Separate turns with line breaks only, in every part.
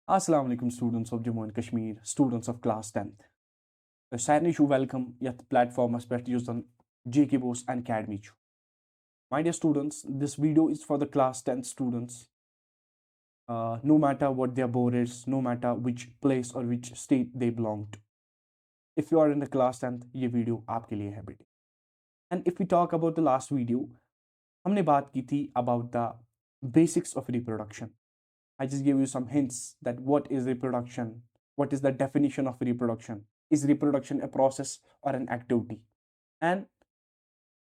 Assalamu alaikum students of Jammu and Kashmir, students of class 10th. Sani şu welcome yat platform aspect using JK Boss and Academy. My dear students, this video is for the class 10th students. No matter what their board is, no matter which place or which state they belong to. If you are in the class 10th, ये video आपके लिए है बेटे. And if we talk about the last video, हमने बात की थी about the basics of reproduction. I just gave you some hints that what is reproduction, what is the definition of reproduction, is reproduction a process or an activity, and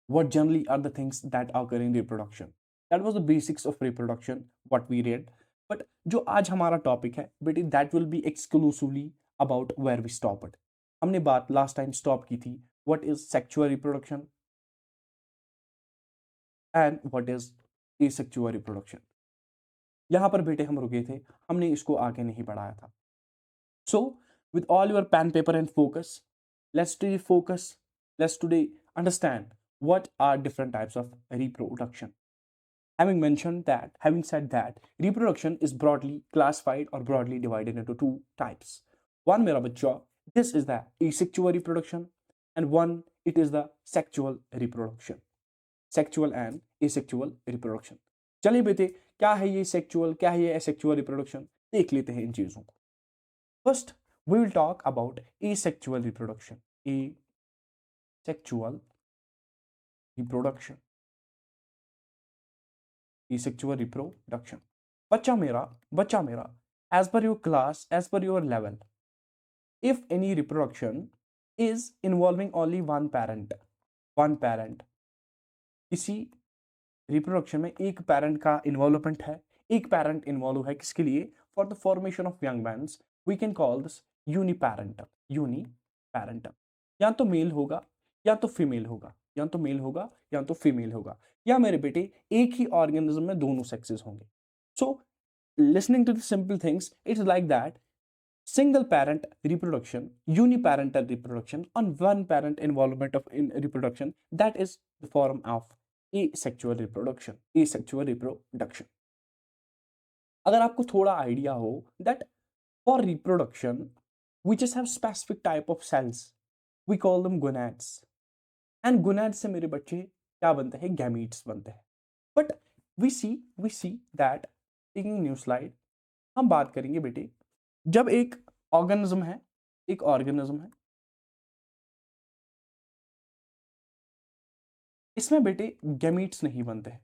what generally are the things that occur in reproduction. That was the basics of reproduction, what we read. But जो आज हमारा topic है बेटी, that will be exclusively about where we stopped. हमने बात last time stop की थी what is sexual reproduction and what is asexual reproduction. यहाँ पर बेटे हम रुके थे, हमने इसको आगे नहीं बढ़ाया था. So, with all your pen, paper, and focus, let's today understand what are different types of reproduction. Having said that, reproduction is broadly classified or broadly divided into two types. One, मेरा बच्चा, this is the asexual reproduction, and one, it is the sexual reproduction. Sexual and asexual reproduction. चलिए बेटे, क्या है ये sexual, क्या है ये asexual reproduction, देख लेते हैं इन चीजों को. First, we will talk about asexual reproduction. Asexual reproduction. Asexual reproduction. बच्चा मेरा, as per your class, as per your level, if any reproduction is involving only one parent, किसी reproduction में एक parent का involvement है, एक parent involve है किसके लिए? For the formation of young ones, we can call this uniparental. या तो मेल होगा या तो फीमेल होगा, या तो मेल होगा या तो फीमेल होगा, या मेरे बेटे एक ही ऑर्गेनिज्म में दोनों सेक्सेस होंगे. So listening to the simple things, it's like that single parent reproduction, uniparental reproduction, on one parent involvement of in reproduction, that is the form of asexual reproduction. अगर आपको थोड़ा आइडिया हो that for reproduction we just have specific type of cells, we call them gonads, and gonads से मेरे बच्चे क्या बनते हैं? gametes बनते हैं. But we see that, taking new slide, हम बात करेंगे बेटे, जब एक ऑर्गेनिज्म है, इसमें बेटे गैमीट्स नहीं बनते हैं,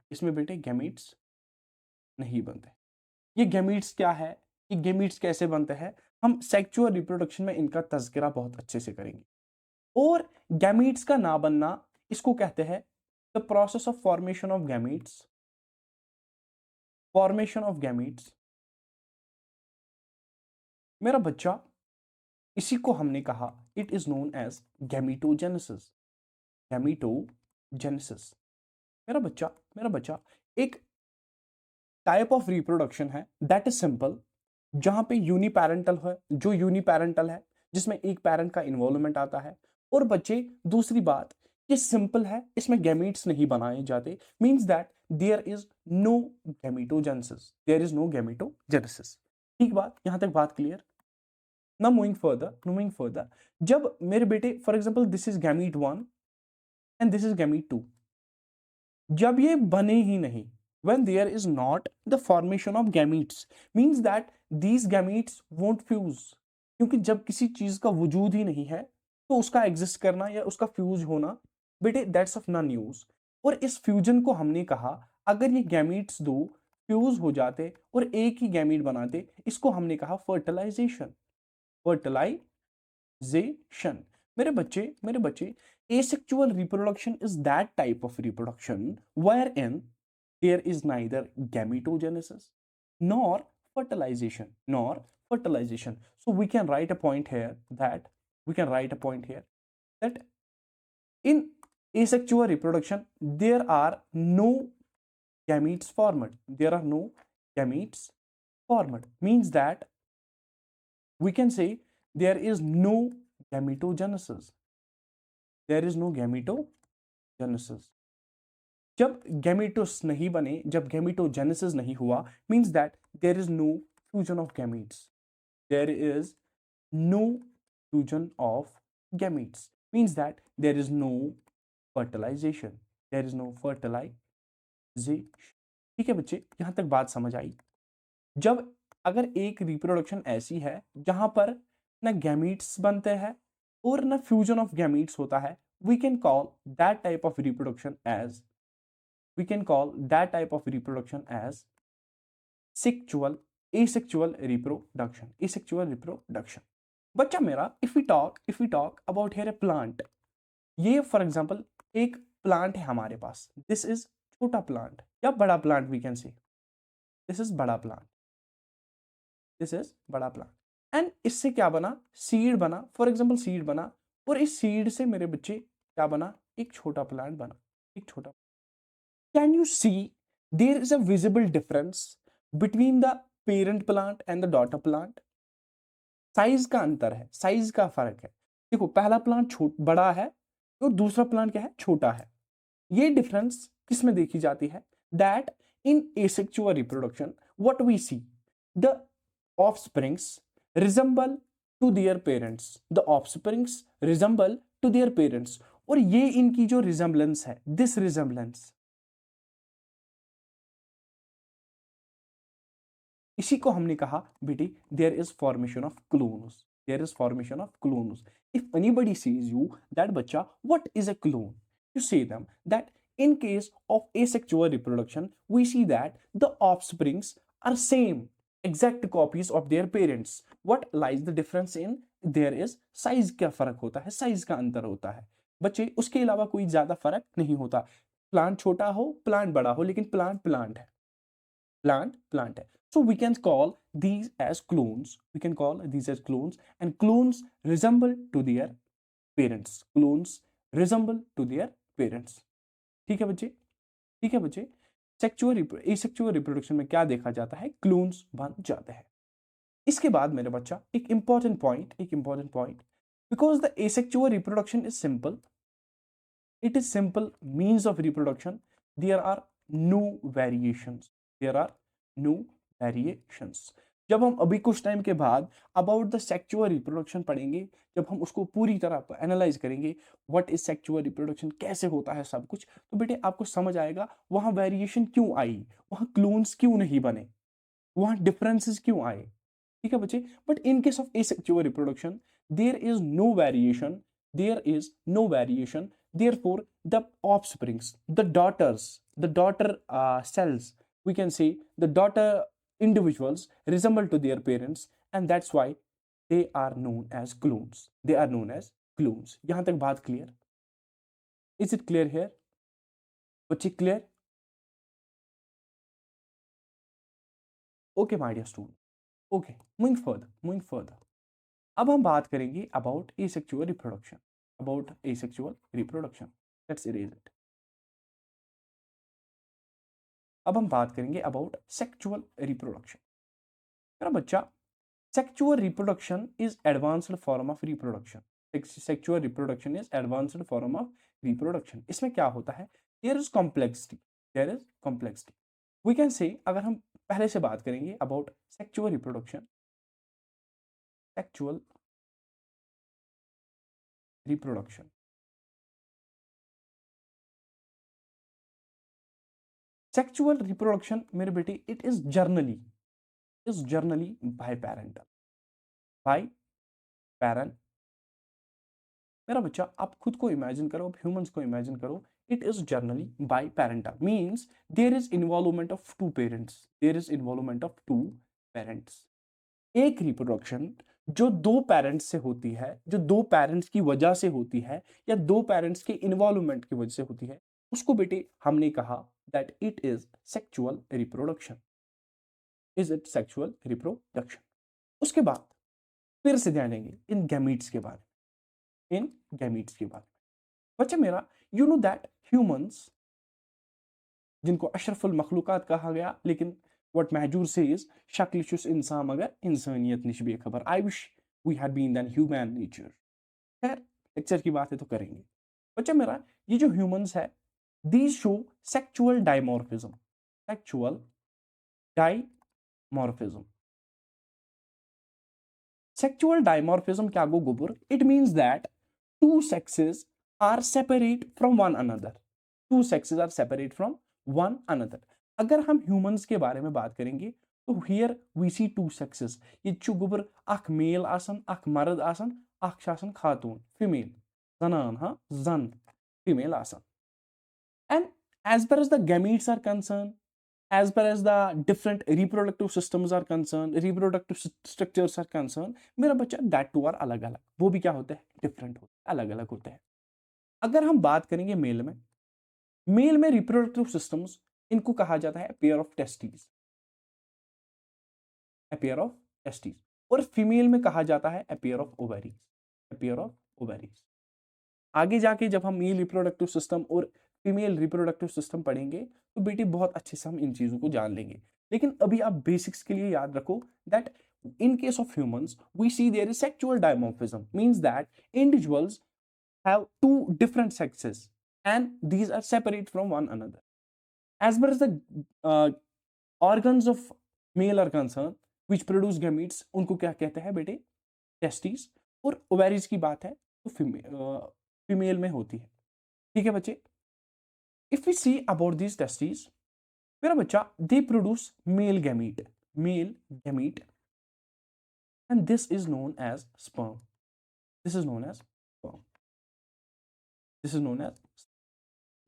ये गैमीट्स क्या है, ये गैमीट्स कैसे बनते हैं, हम सेक्सुअल रिप्रोडक्शन में इनका तज़किरा बहुत अच्छे से करेंगे. और गैमीट्स का ना बनना, इसको कहते हैं the process of formation of gametes. मेरा बच्चा, इसी को हमने कहा इट इज नोन एज गैमीटोजेनेसिस. मेरा बच्चा एक टाइप ऑफ रिप्रोडक्शन है दैट इज सिंपल, जहां पे यूनिपैरेंटल है, जिसमें एक पेरेंट का इन्वॉल्वमेंट आता है. और बच्चे, दूसरी बात, ये सिंपल है, इसमें गैमीट्स नहीं बनाए जाते, means that there is no gametogenesis. ठीक बात, यहां तक बात क्लियर. Now moving further, जब मेरे बेटे, for example, this is gamete 1 and this is gamete 2, जब ये बने ही नहीं, when there is not the formation of gametes, means that these gametes won't fuse. क्योंकि जब किसी चीज का वजूद ही नहीं है तो उसका एग्जिस्ट करना या उसका फ्यूज होना बेटे दैट्स ऑफ नॉन यूज. और इस फ्यूजन को हमने कहा, अगर ये गैमीट्स दो फ्यूज हो जाते और एक ही गैमीट बनाते, इसको हमने कहा फर्टिलाइजेशन. मेरे बच्चे, asexual reproduction is that type of reproduction wherein there is neither gametogenesis nor fertilization. So we can write a point here that in asexual reproduction there are no gametes formed. Means that we can say there is no gametogenesis. जब गैमेटोस नहीं बने, जब gametogenesis नहीं हुआ, means that there is no fusion of gametes. there is no fusion of gametes, means that there is no fertilization, there is no fertilization. ठीक है बच्चे, यहां तक बात समझ आई। जब अगर एक रिप्रोडक्शन ऐसी है जहां पर ना गैमीट्स बनते हैं और ना फ्यूजन ऑफ गैमीट्स होता है, we can call that type of reproduction as we can call that type of reproduction as sexual asexual reproduction. बच्चा मेरा, if we talk about here a plant, ये फॉर एग्जांपल एक plant है हमारे पास, this is छोटा plant या बड़ा plant, we can say this is बड़ा प्लांट, दिस इज बड़ा प्लांट। एंड इससे क्या बना, सीड बना, फॉर एग्जांपल सीड बना, और इस सीड से मेरे बच्चे क्या बना, एक छोटा प्लांट बना, एक छोटा। Can you see there is a visible difference between the parent plant and the daughter plant? Size का अंतर है, साइज का फर्क है। देखो पहला प्लांट बड़ा है और दूसरा प्लांट क्या है, छोटा है। ये डिफरेंस किस में देखी जाती है, that in asexual reproduction what we see, the offsprings resemble to their parents, the offsprings resemble to their parents. और ये इनकी जो रिजेंबलेंस है, दिस रिजेंबलेंस, इसी को हमने कहा बेटी there is formation of clones, there is formation of clones. If anybody says you that बच्चा what is a clone, you say them that in case of asexual reproduction we see that the offsprings are same exact copies of their parents. What lies the difference in, there is size का फर्क होता है, size का अंतर होता है बच्चे, उसके अलावा कोई ज्यादा फर्क नहीं होता। प्लांट छोटा हो प्लांट बड़ा हो, लेकिन प्लांट प्लांट है, प्लांट प्लांट है। So we can call these as clones, we can call these as clones, and clones resemble to their parents, clones resemble to their parents. ठीक है बच्चे, ठीक है बच्चे। सेक्सुअल एसेक्सुअल रिप्रोडक्शन में क्या देखा जाता है, क्लोन्स बन जाते हैं। इसके बाद मेरे बच्चा एक important point, because the asexual reproduction is simple, it is simple means of reproduction, there are no variations, there are no variations. जब हम अभी कुछ टाइम के बाद अबाउट द सेक्सुअल रिप्रोडक्शन पढ़ेंगे, जब हम उसको पूरी तरह एनालाइज करेंगे, व्हाट इज सेक्सुअल रिप्रोडक्शन, कैसे होता है सब कुछ, तो बेटे आपको समझ आएगा वहां वेरिएशन क्यों आई, वहां क्लोन्स क्यों नहीं बने, वहां डिफरेंसेस क्यों आए। ठीक है बच्चे, but in case of asexual reproduction there is no variation, there is no variation, therefore the offsprings, the daughter cells, we can say the daughter individuals resemble to their parents, and that's why they are known as clones, they are known as clones। यहां तक बात clear, is it clear here बच्चे, clear? Okay my dear student, okay moving further. अब हम बात करेंगे about asexual reproduction, about asexual reproduction, let's erase it. अब हम बात करेंगे अबाउट सेक्सुअल रिप्रोडक्शन। मेरा बच्चा, sexual reproduction is advanced form of reproduction, sexual reproduction is advanced form of reproduction. इसमें क्या होता है, there is complexity, there is complexity. We can say, अगर हम पहले से बात करेंगे about sexual reproduction, sexual reproduction, sexual reproduction मेरे बेटे it is generally by parental, by parent. मेरा बच्चा आप खुद को इमेजिन करो, आप ह्यूमंस को इमेजिन करो, it is generally by parental, means there is involvement of two parents, there is involvement of two parents. एक रिप्रोडक्शन जो दो पेरेंट्स से होती है, जो दो पेरेंट्स की वजह से होती है, या दो पेरेंट्स के इन्वॉल्वमेंट की वजह से होती है, उसको बेटे हमने कहा that it is sexual reproduction, is it sexual reproduction. उसके बाद फिर से ध्यान देंगे इन गैमीट्स के बारे में, इन गैमीट्स के बारे में। बच्चा मेरा, यू नो दैट ह्यूमंस, जिनको अशरफुल मखलूकात कहा गया, लेकिन what महजूर says शक्ल शुस इंसान मगर इंसानियत निश बेखबर, I wish we had been than human nature. खैर लेक्चर की बात है तो करेंगे। बच्चा मेरा, ये जो ह्यूमंस है, these show sexual dimorphism, sexual dimorphism. Sexual dimorphism क्या गो गोबर? It means that two sexes are separate from one another. Two sexes are separate from one another. अगर हम humans के बारे में बात करेंगे तो here we see two sexes. ये छु गोबर अख मेल आसन, अख मर्द आसन, अख शासन खातून, female. Zanan, हाँ, zan, female आसन. And as far as the gametes are concerned, as far as the different reproductive systems are concerned, reproductive structures are concerned, मेरा बच्चा that two are अलग अलग. वो भी क्या होते हैं? Different होते हैं, अलग अलग होते हैं. अगर हम बात करेंगे मेल में reproductive systems इनको कहा जाता है pair of testes, a pair of testes. और फीमेल में कहा जाता है a pair of ovaries, a pair of ovaries. आगे जाके जब हम मेल रिप्रोडक्टिव सिस्टम और फीमेल रिप्रोडक्टिव सिस्टम पढ़ेंगे तो बेटी बहुत अच्छे से हम इन चीजों को जान लेंगे. लेकिन अभी आप बेसिक्स के लिए याद रखो that in case of humans we see there is sexual dimorphism, means that individuals have two different sexes and these are separate from one another. As far as the organs of male are concerned which produce gametes, उनको क्या कहते हैं बेटे? Testis. और ovaries की बात है तो फीमेल में होती है. ठीक है बच्चे. If we see about these testis, मेरा बच्चा, they produce male gamete and this is known as sperm. This is known as sperm. This is known as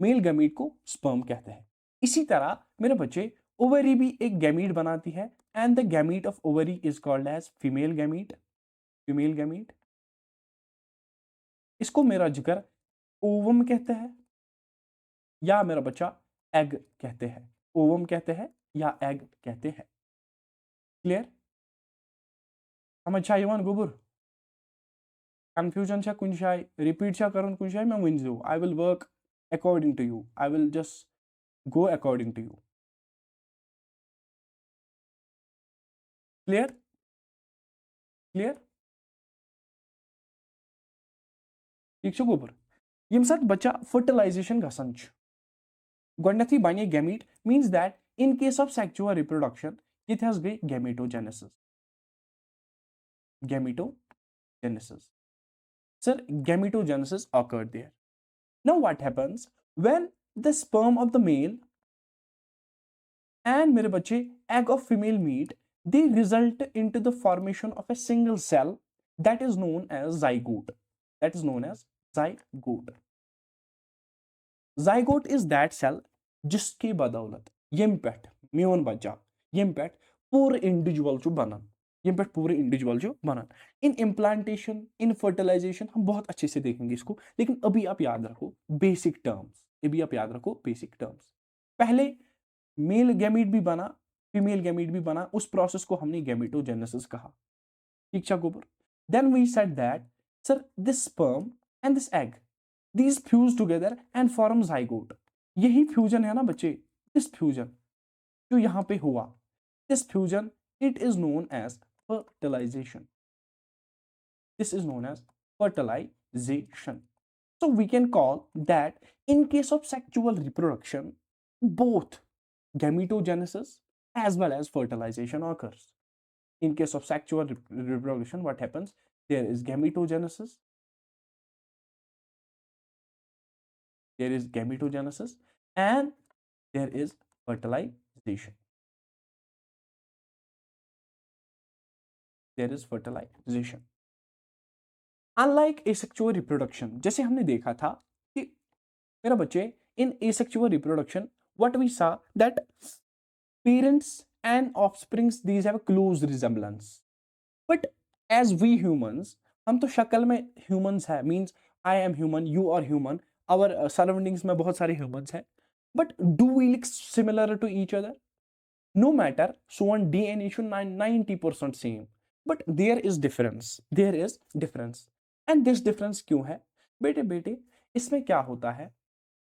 male gamete को स्पर्म कहते हैं. इसी तरह मेरे बच्चे, ओवरी भी एक गैमीट बनाती है and the gamete of ovary is called as female gamete. Female gamete, इसको मेरा जिक्र ओवम कहते हैं या मेरा बच्चा एग कहते हैं. ओवम कहते हैं या एग कहते हैं. क्लियर? समझ छा यिवान गोबर? कंफ्यूजन छा कुछ जाए? रिपीट छा करन कुछ जाए? मैं वंजो I will work according to you. I will just go according to you. Clear? Clear? ठीक छ गोबर? यम साथ बच्चा फर्टिलाइजेशन गसन छ. गोडनथी बने gamete, means that in case of sexual reproduction it has been gametogenesis. Gametogenesis. Sir, gametogenesis occurred there. Now what happens when the sperm of the male and मेरे बच्चे egg of female meet, they result into the formation of a single cell that is known as zygote. That is known as zygote. Zygote is that cell जिसकी बदौलत यम पे मोन बच्चा यम पे पूरे individual चु बनन. यम पे पूरे इंडिविजुअल चु बनन. इन इम्प्लांटेशन, इन फर्टिलाइजेशन हम बहुत अच्छे से देखेंगे इसको. लेकिन अभी आप याद रखो बेसिक टर्म्स. अभी आप याद रखो बेसिक टर्म्स. पहले मेल गैमीट भी बना, फीमेल गैमीट भी बना. उस प्रोसेस को हमने गैमेटोजेनेसिस कहा. ठीक है गोबर? Then we said that sir this sperm and this egg, these fuse together and form zygote. यही फ्यूजन है ना बच्चे. दिस फ्यूजन जो यहां पे हुआ, this fusion it is known as fertilization. This is known as fertilization. So we can call that in case of sexual reproduction, both gametogenesis as well as fertilization occurs. In case of sexual reproduction, what happens? There is gametogenesis. There is gametogenesis and there is fertilization. There is fertilization. Unlike asexual reproduction, जैसे हमने देखा था कि मेरा बच्चे, in asexual reproduction, what we saw that parents and offsprings, these have a close resemblance. But as we humans, हम तो शक्ल में humans है, means I am human, you are human, our surroundings में बहुत सारे humans हैं. But do we look similar to each other? No matter, so on DNA should 90% same. But there is difference. There is difference. And this difference क्यों है? बेटे इसमें क्या होता है?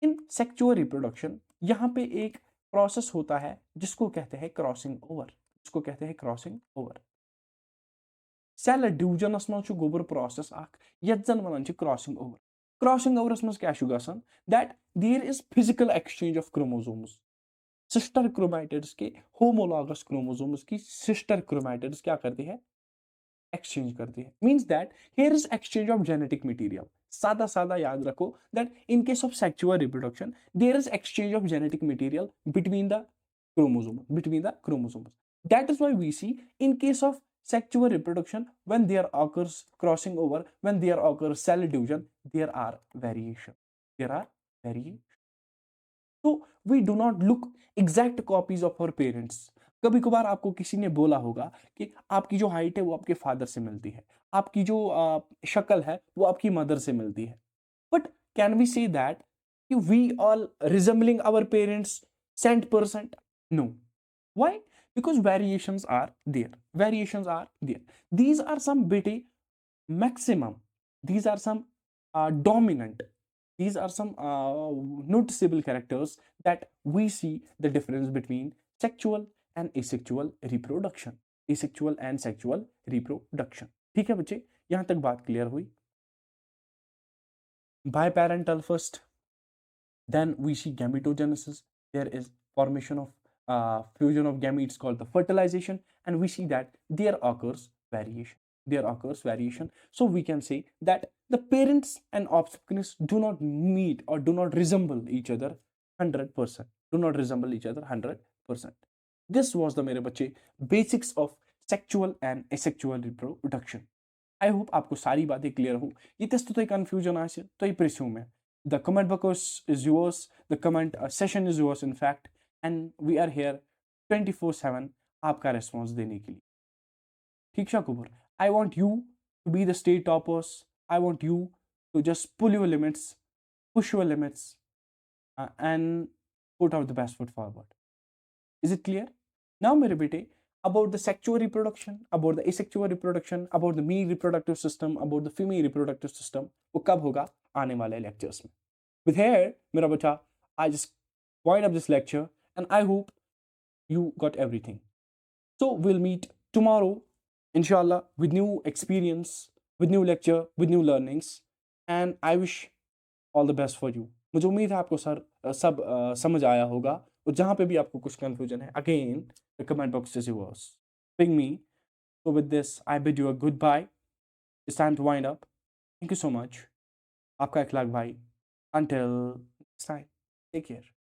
In sexual reproduction, यहाँ पे एक प्रोसेस होता है जिसको कहते हैं क्रॉसिंग ओवर. जिसको कहते हैं क्रॉसिंग ओवर. सेल डिवीजनस मं गोबर प्रोसेस अख यत जन वनान क्रॉसिंग ओवर. क्रॉसिंग ओवरस मं क्या गसान that there is physical exchange of chromosomes. Sister chromatids के होमोलॉगस क्रोमोसोम्स की सिस्टर क्रोमैटिड्स क्या करते हैं? एक्सचेंज करती है। Means that here is exchange of genetic material. सादा सादा याद रखो that in case of sexual reproduction there is exchange of genetic material between the chromosomes. That is why we see in case of sexual reproduction, when there occurs crossing over, when there occurs cell division, there are variation. There are variation. So we do not look exact copies of our parents. कभी कभार आपको किसी ने बोला होगा कि आपकी जो हाइट है वो आपके फादर से मिलती है, आपकी जो शक्ल है वो आपकी मदर से मिलती है। But can we say that we all resembling our parents 100%? No. Why? Because variations are there. Variations are there. These are some bitty maximum. These are some dominant. These are some noticeable characters that we see the difference between sexual and asexual reproduction. Asexual and sexual reproduction. ठीक है बच्चे, यहां तक बात clear हुई। Biparental first, then we see gametogenesis. There is formation of fusion of gametes called the fertilization, and we see that there occurs variation. There occurs variation. So we can say that the parents and offspring do not meet or do not resemble each other 100%. Do not resemble each other 100%. This was the मेरे बच्चे basics of sexual and asexual reproduction. I hope आपको सारी बातें clear हो। ये test तो confusion आसे तो प्रिस्यूम है। The comment box is yours. The comment session is yours, in fact, and we are here 24/7 आपका response देने के लिए। ठीक शाकुबर, I want you to be the state toppers. I want you to just pull your limits, push your limits, and put out the best foot forward. Is it clear? Now मेरे बेटे, about the sexual reproduction, about the asexual reproduction, about the male reproductive system, about the female reproductive system, वो कब होगा? आने वाले lectures में। With here, मेरा बच्चा, I just wind up this lecture and I hope you got everything. So we'll meet tomorrow, inshallah, with new experience, with new lecture, with new learnings, and I wish all the best for you. मुझे उम्मीद है आपको सब समझ आया होगा, और जहाँ पे भी आपको कुछ confusion है, again, the comment box is yours. Ping me. So with this, I bid you a goodbye. It's time to wind up. Thank you so much. आपका इखलाक भाई. Until next time, take care.